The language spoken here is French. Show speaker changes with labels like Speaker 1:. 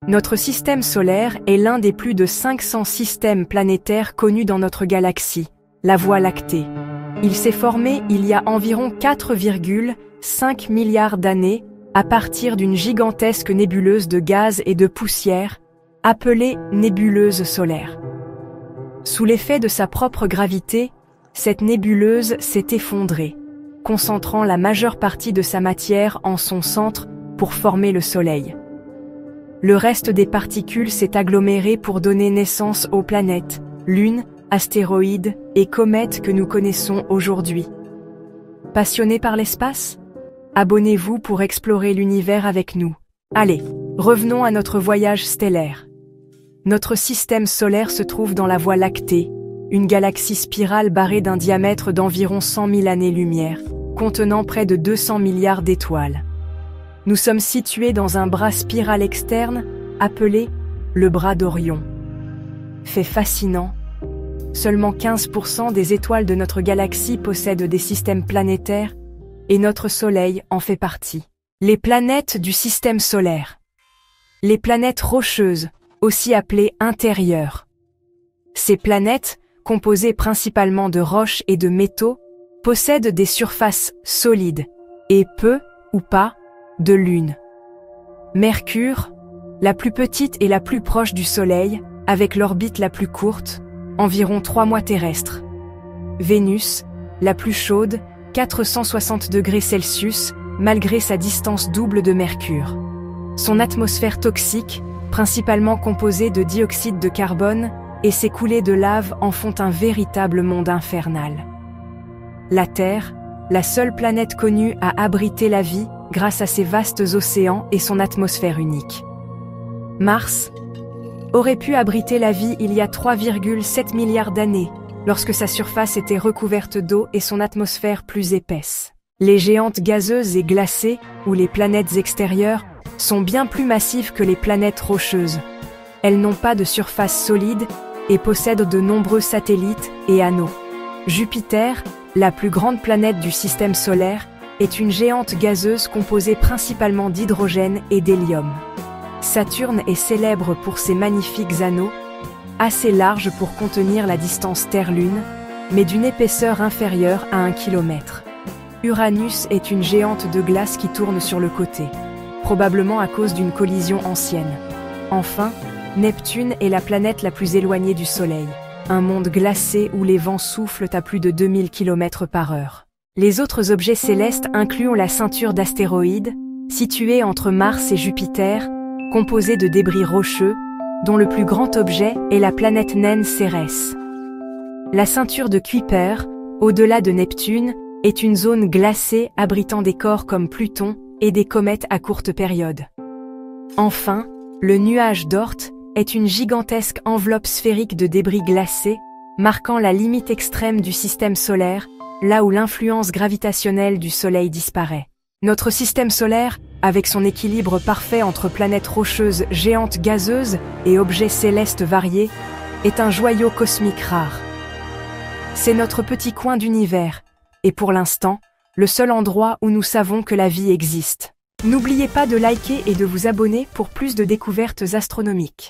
Speaker 1: Notre système solaire est l'un des plus de 500 systèmes planétaires connus dans notre galaxie, la Voie lactée. Il s'est formé il y a environ 4,5 milliards d'années à partir d'une gigantesque nébuleuse de gaz et de poussière, appelée nébuleuse solaire. Sous l'effet de sa propre gravité, cette nébuleuse s'est effondrée, concentrant la majeure partie de sa matière en son centre pour former le Soleil. Le reste des particules s'est aggloméré pour donner naissance aux planètes, lunes, astéroïdes et comètes que nous connaissons aujourd'hui. Passionné par l'espace? Abonnez-vous pour explorer l'univers avec nous. Allez, revenons à notre voyage stellaire. Notre système solaire se trouve dans la Voie lactée, une galaxie spirale barrée d'un diamètre d'environ 100 000 années-lumière, contenant près de 200 milliards d'étoiles. Nous sommes situés dans un bras spiral externe, appelé le bras d'Orion. Fait fascinant, seulement 15% des étoiles de notre galaxie possèdent des systèmes planétaires, et notre Soleil en fait partie. Les planètes du système solaire. Les planètes rocheuses, aussi appelées intérieures. Ces planètes, composées principalement de roches et de métaux, possèdent des surfaces solides, et peu, ou pas, de lunes. Mercure, la plus petite et la plus proche du Soleil, avec l'orbite la plus courte, environ 3 mois terrestres. Vénus, la plus chaude, 460 degrés Celsius, malgré sa distance double de Mercure. Son atmosphère toxique, principalement composée de dioxyde de carbone, et ses coulées de lave en font un véritable monde infernal. La Terre, la seule planète connue à abriter la vie grâce à ses vastes océans et son atmosphère unique. Mars aurait pu abriter la vie il y a 3,7 milliards d'années, lorsque sa surface était recouverte d'eau et son atmosphère plus épaisse. Les géantes gazeuses et glacées, ou les planètes extérieures, sont bien plus massives que les planètes rocheuses. Elles n'ont pas de surface solide et possèdent de nombreux satellites et anneaux. Jupiter, la plus grande planète du système solaire, est une géante gazeuse composée principalement d'hydrogène et d'hélium. Saturne est célèbre pour ses magnifiques anneaux, assez larges pour contenir la distance Terre-Lune, mais d'une épaisseur inférieure à 1 km. Uranus est une géante de glace qui tourne sur le côté, probablement à cause d'une collision ancienne. Enfin, Neptune est la planète la plus éloignée du Soleil, un monde glacé où les vents soufflent à plus de 2000 km/h. Les autres objets célestes incluent la ceinture d'astéroïdes, située entre Mars et Jupiter, composée de débris rocheux, dont le plus grand objet est la planète naine Cérès. La ceinture de Kuiper, au-delà de Neptune, est une zone glacée abritant des corps comme Pluton et des comètes à courte période. Enfin, le nuage d'Oort est une gigantesque enveloppe sphérique de débris glacés, marquant la limite extrême du système solaire, là où l'influence gravitationnelle du Soleil disparaît. Notre système solaire, avec son équilibre parfait entre planètes rocheuses géantes gazeuses et objets célestes variés, est un joyau cosmique rare. C'est notre petit coin d'univers, et pour l'instant, le seul endroit où nous savons que la vie existe. N'oubliez pas de liker et de vous abonner pour plus de découvertes astronomiques.